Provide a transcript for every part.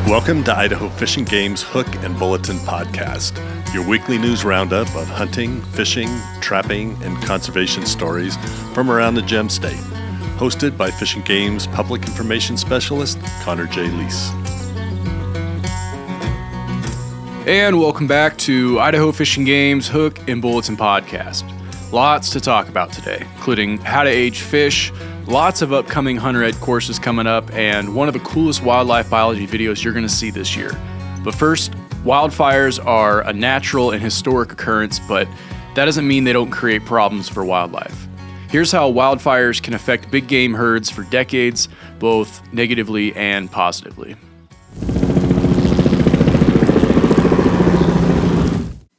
Welcome to Idaho Fish and Game's Hook and Bulletin podcast, your weekly news roundup of hunting, fishing, trapping, and conservation stories from around the Gem State. Hosted by Fish and Game's Public Information Specialist, Connor J. Lease. And welcome back to Idaho Fish and Game's Hook and Bulletin podcast. Lots to talk about today, including how to age fish, lots of upcoming hunter ed courses coming up, and one of the coolest wildlife biology videos you're going to see this year. But first, wildfires are a natural and historic occurrence, but that doesn't mean they don't create problems for wildlife. Here's how wildfires can affect big game herds for decades, both negatively and positively.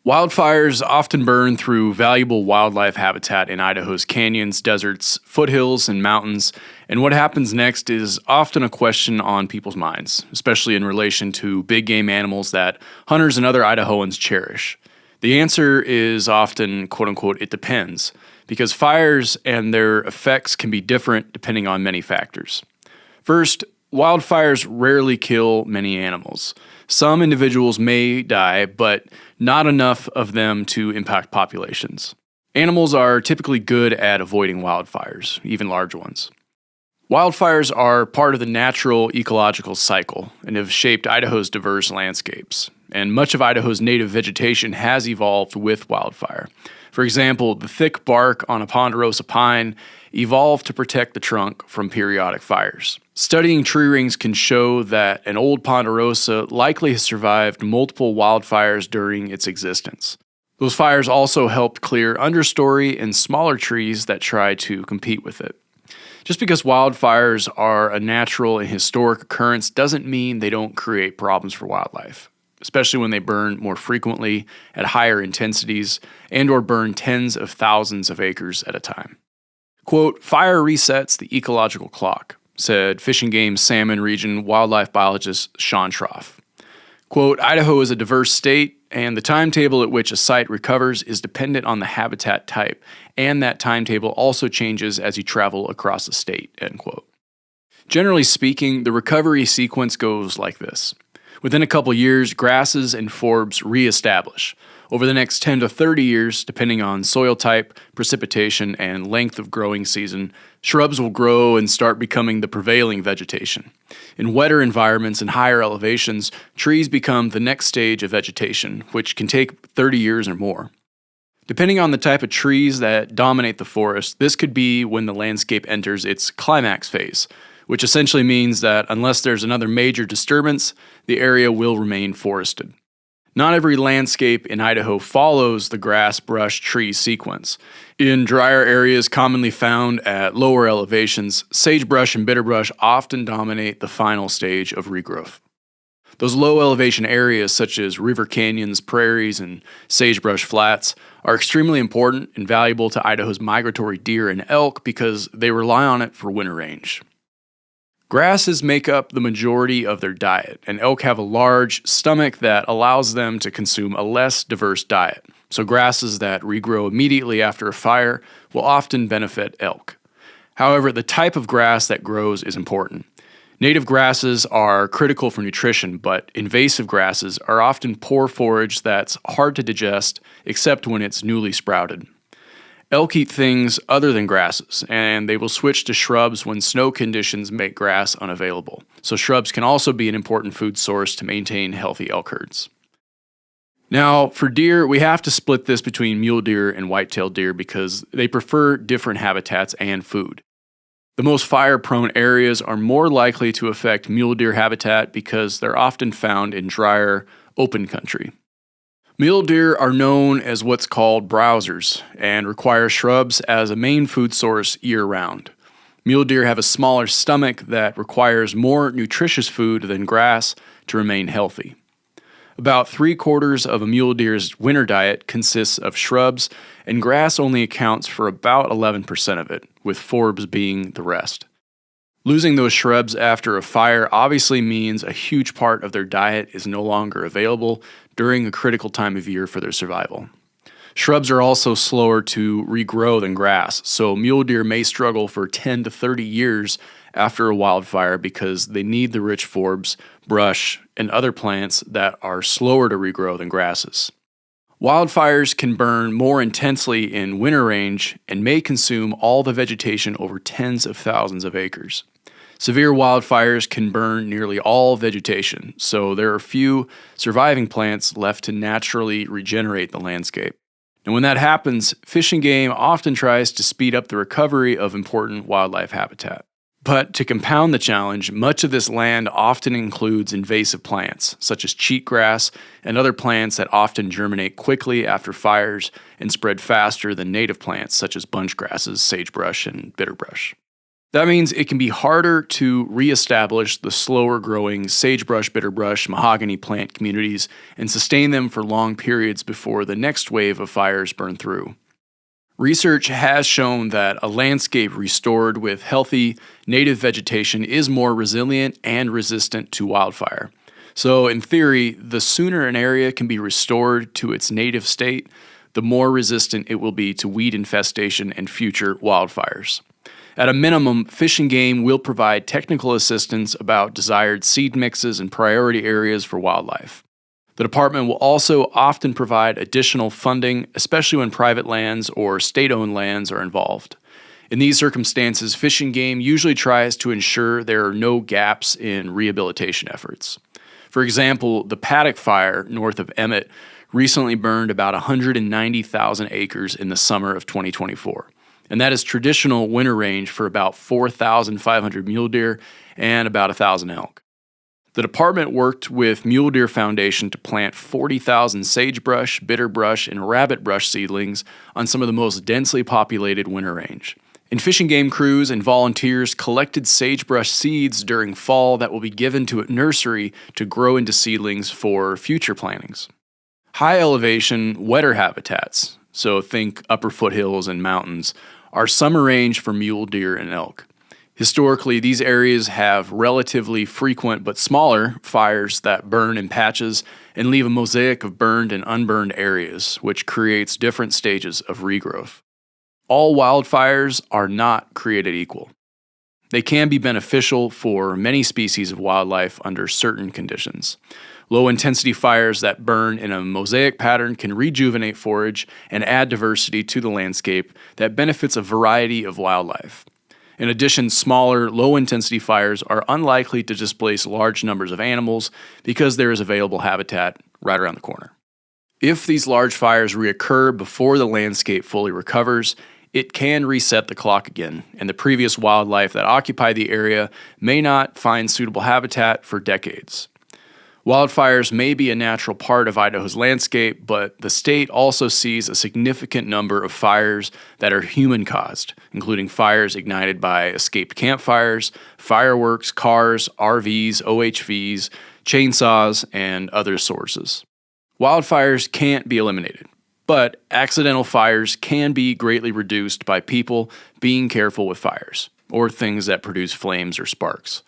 Wildfires often burn through valuable wildlife habitat in Idaho's canyons, deserts, foothills, and mountains, and what happens next is often a question on people's minds, especially in relation to big game animals that hunters and other Idahoans cherish. The answer is often, quote-unquote, it depends, because fires and their effects can be different depending on many factors. First, wildfires rarely kill many animals. Some individuals may die, but not enough of them to impact populations. Animals are typically good at avoiding wildfires, even large ones. Wildfires are part of the natural ecological cycle and have shaped Idaho's diverse landscapes. And much of Idaho's native vegetation has evolved with wildfire. For example, the thick bark on a ponderosa pine evolved to protect the trunk from periodic fires. Studying tree rings can show that an old ponderosa likely has survived multiple wildfires during its existence. Those fires also helped clear understory and smaller trees that tried to compete with it. Just because wildfires are a natural and historic occurrence doesn't mean they don't create problems for wildlife, especially when they burn more frequently at higher intensities and or burn tens of thousands of acres at a time. Quote, "Fire resets the ecological clock," said Fish and Game's Salmon Region wildlife biologist Sean Schroff. Quote, "Idaho is a diverse state, and the timetable at which a site recovers is dependent on the habitat type, and that timetable also changes as you travel across the state," end quote. Generally speaking, the recovery sequence goes like this. Within a couple years, grasses and forbs reestablish. Over the next 10 to 30 years, depending on soil type, precipitation, and length of growing season, shrubs will grow and start becoming the prevailing vegetation. In wetter environments and higher elevations, trees become the next stage of vegetation, which can take 30 years or more. Depending on the type of trees that dominate the forest, this could be when the landscape enters its climax phase, which essentially means that unless there's another major disturbance, the area will remain forested. Not every landscape in Idaho follows the grass, brush, tree sequence. In drier areas commonly found at lower elevations, sagebrush and bitterbrush often dominate the final stage of regrowth. Those low elevation areas such as river canyons, prairies, and sagebrush flats are extremely important and valuable to Idaho's migratory deer and elk because they rely on it for winter range. Grasses make up the majority of their diet, and elk have a large stomach that allows them to consume a less diverse diet. So grasses that regrow immediately after a fire will often benefit elk. However, the type of grass that grows is important. Native grasses are critical for nutrition, but invasive grasses are often poor forage that's hard to digest, except when it's newly sprouted. Elk eat things other than grasses, and they will switch to shrubs when snow conditions make grass unavailable. So shrubs can also be an important food source to maintain healthy elk herds. Now, for deer, we have to split this between mule deer and white-tailed deer because they prefer different habitats and food. The most fire-prone areas are more likely to affect mule deer habitat because they're often found in drier, open country. Mule deer are known as what's called browsers and require shrubs as a main food source year-round. Mule deer have a smaller stomach that requires more nutritious food than grass to remain healthy. About 3/4 of a mule deer's winter diet consists of shrubs, and grass only accounts for about 11% of it, with forbs being the rest. Losing those shrubs after a fire obviously means a huge part of their diet is no longer available during a critical time of year for their survival. Shrubs are also slower to regrow than grass, so mule deer may struggle for 10 to 30 years after a wildfire because they need the rich forbs, brush, and other plants that are slower to regrow than grasses. Wildfires can burn more intensely in winter range and may consume all the vegetation over tens of thousands of acres. Severe wildfires can burn nearly all vegetation, so there are few surviving plants left to naturally regenerate the landscape. And when that happens, Fish and Game often tries to speed up the recovery of important wildlife habitat. But to compound the challenge, much of this land often includes invasive plants, such as cheatgrass and other plants that often germinate quickly after fires and spread faster than native plants, such as bunch grasses, sagebrush, and bitterbrush. That means it can be harder to reestablish the slower growing sagebrush, bitterbrush, mahogany plant communities and sustain them for long periods before the next wave of fires burn through. Research has shown that a landscape restored with healthy native vegetation is more resilient and resistant to wildfire. So, in theory, the sooner an area can be restored to its native state, the more resistant it will be to weed infestation and future wildfires. At a minimum, Fish and Game will provide technical assistance about desired seed mixes and priority areas for wildlife. The department will also often provide additional funding, especially when private lands or state-owned lands are involved. In these circumstances, Fish and Game usually tries to ensure there are no gaps in rehabilitation efforts. For example, the Paddock Fire north of Emmett recently burned about 190,000 acres in the summer of 2024. And that is traditional winter range for about 4,500 mule deer and about 1,000 elk. The department worked with Mule Deer Foundation to plant 40,000 sagebrush, bitterbrush, and rabbitbrush seedlings on some of the most densely populated winter range. And Fish and Game crews and volunteers collected sagebrush seeds during fall that will be given to a nursery to grow into seedlings for future plantings. High elevation, wetter habitats, so think upper foothills and mountains, are summer range for mule deer and elk. Historically, these areas have relatively frequent but smaller fires that burn in patches and leave a mosaic of burned and unburned areas, which creates different stages of regrowth. All wildfires are not created equal. They can be beneficial for many species of wildlife under certain conditions. Low-intensity fires that burn in a mosaic pattern can rejuvenate forage and add diversity to the landscape that benefits a variety of wildlife. In addition, smaller, low-intensity fires are unlikely to displace large numbers of animals because there is available habitat right around the corner. If these large fires reoccur before the landscape fully recovers, it can reset the clock again, and the previous wildlife that occupied the area may not find suitable habitat for decades. Wildfires may be a natural part of Idaho's landscape, but the state also sees a significant number of fires that are human-caused, including fires ignited by escaped campfires, fireworks, cars, RVs, OHVs, chainsaws, and other sources. Wildfires can't be eliminated, but accidental fires can be greatly reduced by people being careful with fires, or things that produce flames or sparks.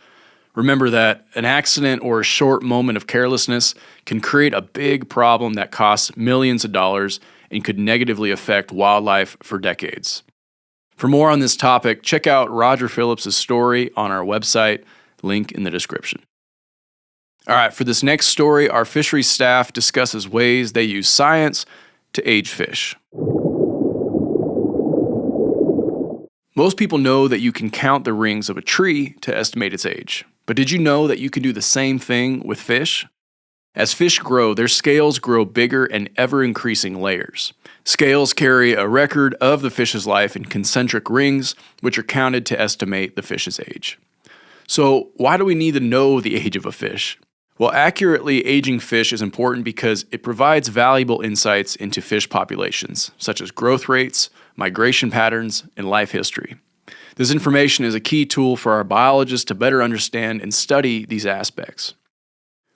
Remember that an accident or a short moment of carelessness can create a big problem that costs millions of dollars and could negatively affect wildlife for decades. For more on this topic, check out Roger Phillips' story on our website, link in the description. All right, for this next story, our fisheries staff discusses ways they use science to age fish. Most people know that you can count the rings of a tree to estimate its age. But did you know that you can do the same thing with fish? As fish grow, their scales grow bigger and ever-increasing layers. Scales carry a record of the fish's life in concentric rings, which are counted to estimate the fish's age. So, why do we need to know the age of a fish? Well, accurately aging fish is important because it provides valuable insights into fish populations, such as growth rates, migration patterns, and life history. This information is a key tool for our biologists to better understand and study these aspects.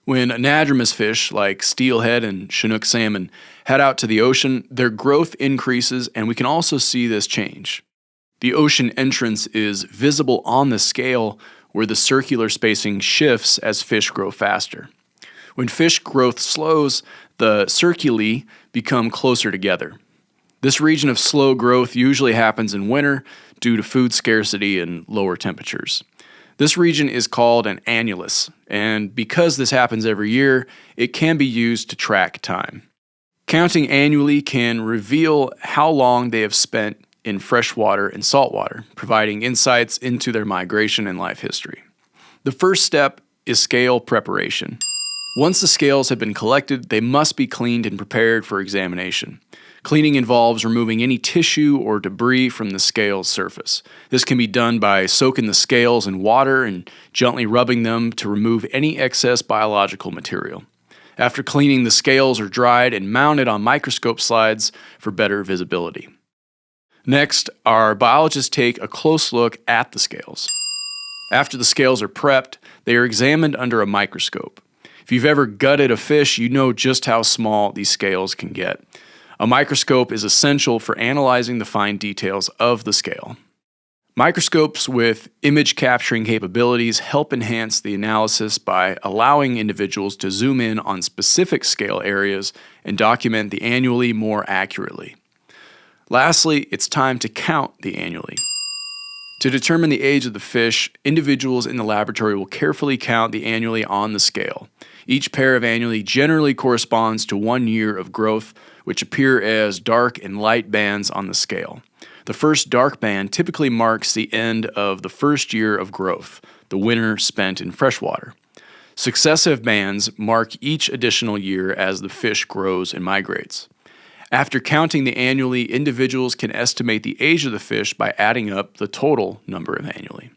When anadromous fish like steelhead and Chinook salmon head out to the ocean, their growth increases, and we can also see this change. The ocean entrance is visible on the scale where the circular spacing shifts as fish grow faster. When fish growth slows, the circuli become closer together. This region of slow growth usually happens in winter due to food scarcity and lower temperatures. This region is called an annulus, and because this happens every year, it can be used to track time. Counting annually can reveal how long they have spent in freshwater and saltwater, providing insights into their migration and life history. The first step is scale preparation. Once the scales have been collected, they must be cleaned and prepared for examination. Cleaning involves removing any tissue or debris from the scale's surface. This can be done by soaking the scales in water and gently rubbing them to remove any excess biological material. After cleaning, the scales are dried and mounted on microscope slides for better visibility. Next, our biologists take a close look at the scales. After the scales are prepped, they are examined under a microscope. If you've ever gutted a fish, you know just how small these scales can get. A microscope is essential for analyzing the fine details of the scale. Microscopes with image capturing capabilities help enhance the analysis by allowing individuals to zoom in on specific scale areas and document the annuli more accurately. Lastly, it's time to count the annuli. To determine the age of the fish, individuals in the laboratory will carefully count the annuli on the scale. Each pair of annuli generally corresponds to 1 year of growth, which appear as dark and light bands on the scale. The first dark band typically marks the end of the first year of growth, the winter spent in freshwater. Successive bands mark each additional year as the fish grows and migrates. After counting the annuli, individuals can estimate the age of the fish by adding up the total number of annuli.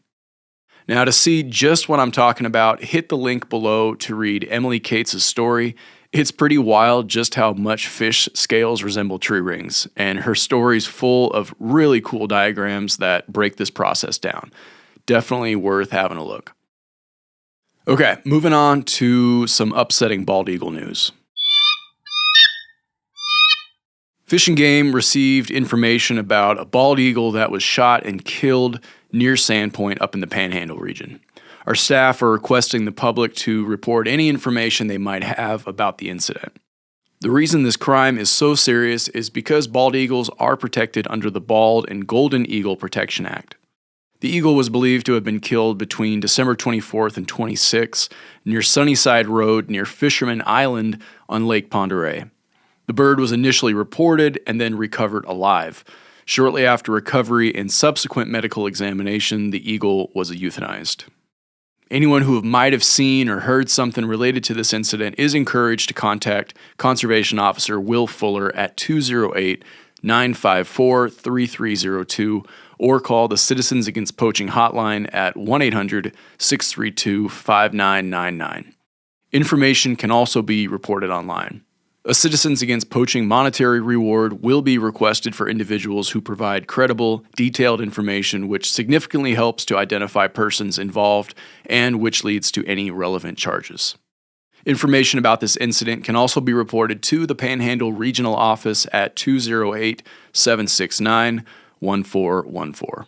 Now, to see just what I'm talking about, hit the link below to read Emily Cates' story. It's pretty wild just how much fish scales resemble tree rings, and her story's full of really cool diagrams that break this process down. Definitely worth having a look. Okay, moving on to some upsetting bald eagle news. Fish and Game received information about a bald eagle that was shot and killed near Sandpoint up in the Panhandle region. Our staff are requesting the public to report any information they might have about the incident. The reason this crime is so serious is because bald eagles are protected under the Bald and Golden Eagle Protection Act. The eagle was believed to have been killed between December 24th and 26th near Sunnyside Road near Fisherman Island on Lake Pend Oreille. The bird was initially reported and then recovered alive. Shortly after recovery and subsequent medical examination, the eagle was euthanized. Anyone who might have seen or heard something related to this incident is encouraged to contact Conservation Officer Will Fuller at 208-954-3302 or call the Citizens Against Poaching hotline at 1-800-632-5999. Information can also be reported online. A Citizens Against Poaching monetary reward will be requested for individuals who provide credible, detailed information which significantly helps to identify persons involved and which leads to any relevant charges. Information about this incident can also be reported to the Panhandle Regional Office at 208-769-1414.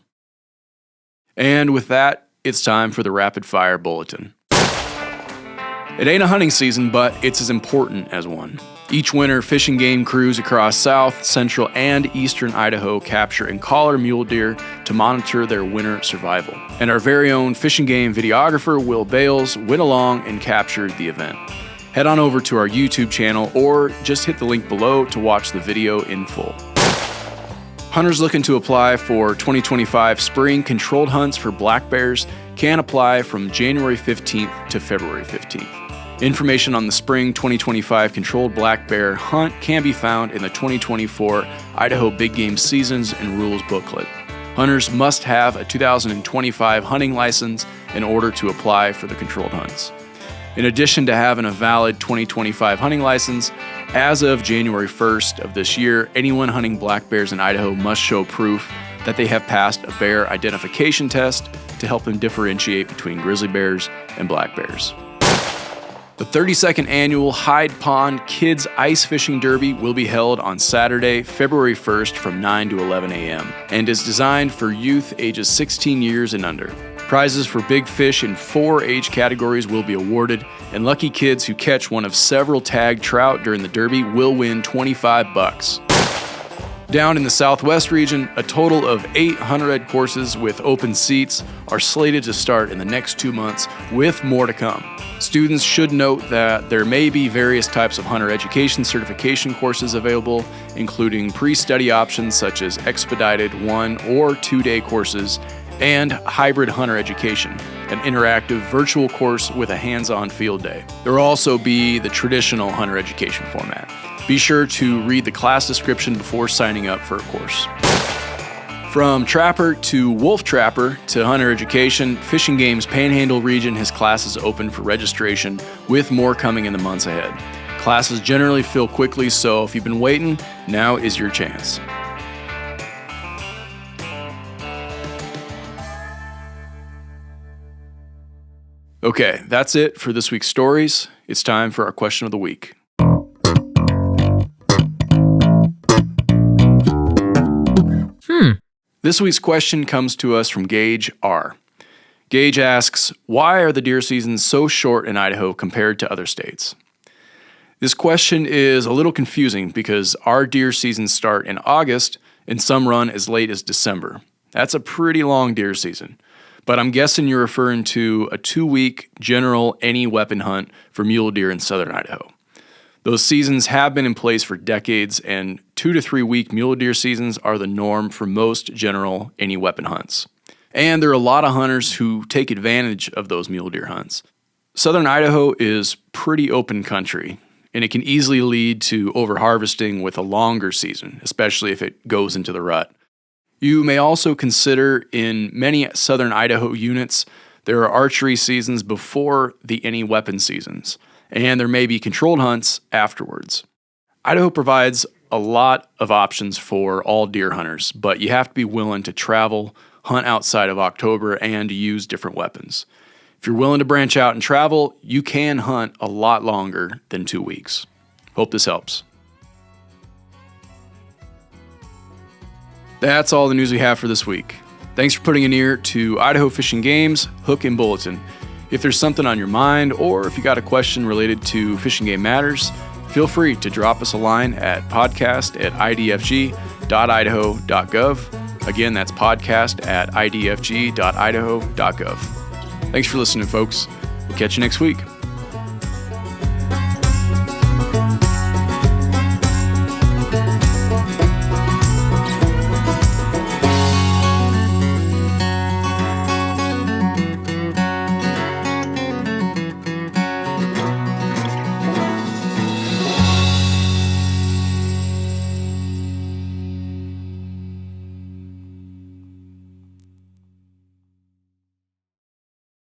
And with that, it's time for the Rapid Fire Bulletin. It ain't a hunting season, but it's as important as one. Each winter, Fish and Game crews across south, central, and eastern Idaho capture and collar mule deer to monitor their winter survival. And our very own Fish and Game videographer, Will Bales, went along and captured the event. Head on over to our YouTube channel or just hit the link below to watch the video in full. Hunters looking to apply for 2025 spring controlled hunts for black bears can apply from January 15th to February 15th. Information on the spring 2025 controlled black bear hunt can be found in the 2024 Idaho Big Game Seasons and Rules booklet. Hunters must have a 2025 hunting license in order to apply for the controlled hunts. In addition to having a valid 2025 hunting license, as of January 1st of this year, anyone hunting black bears in Idaho must show proof that they have passed a bear identification test to help them differentiate between grizzly bears and black bears. The 32nd annual Hyde Pond Kids Ice Fishing Derby will be held on Saturday, February 1st from 9 to 11 a.m. and is designed for youth ages 16 years and under. Prizes for big fish in 4 age categories will be awarded, and lucky kids who catch one of several tagged trout during the derby will win $25. Down in the Southwest region, a total of 8 hunter-ed courses with open seats are slated to start in the next 2 months, with more to come. Students should note that there may be various types of hunter education certification courses available, including pre-study options such as expedited 1 or 2-day courses, and hybrid hunter education, an interactive virtual course with a hands-on field day. There will also be the traditional hunter education format. Be sure to read the class description before signing up for a course. From Trapper to Wolf Trapper to Hunter Education, Fish and Game's Panhandle Region has classes open for registration, with more coming in the months ahead. Classes generally fill quickly, so if you've been waiting, now is your chance. Okay, that's it for this week's stories. It's time for our question of the week. This week's question comes to us from Gage R. Gage asks, why are the deer seasons so short in Idaho compared to other states? This question is a little confusing because our deer seasons start in August and some run as late as December. That's a pretty long deer season. But I'm guessing you're referring to a 2-week general any weapon hunt for mule deer in southern Idaho. Those seasons have been in place for decades, and 2 to 3 week mule deer seasons are the norm for most general any weapon hunts. And there are a lot of hunters who take advantage of those mule deer hunts. Southern Idaho is pretty open country, and it can easily lead to overharvesting with a longer season, especially if it goes into the rut. You may also consider in many southern Idaho units, there are archery seasons before the any weapon seasons, and there may be controlled hunts afterwards. Idaho provides a lot of options for all deer hunters, but you have to be willing to travel, hunt outside of October, and use different weapons. If you're willing to branch out and travel, you can hunt a lot longer than 2 weeks. Hope this helps. That's all the news we have for this week. Thanks for putting an ear to Idaho Fish and Game's Hook and Bulletin. If there's something on your mind, or if you got a question related to Fish and Game matters, feel free to drop us a line at podcast@idfg.idaho.gov. Again, that's podcast@idfg.idaho.gov. Thanks for listening, folks. We'll catch you next week.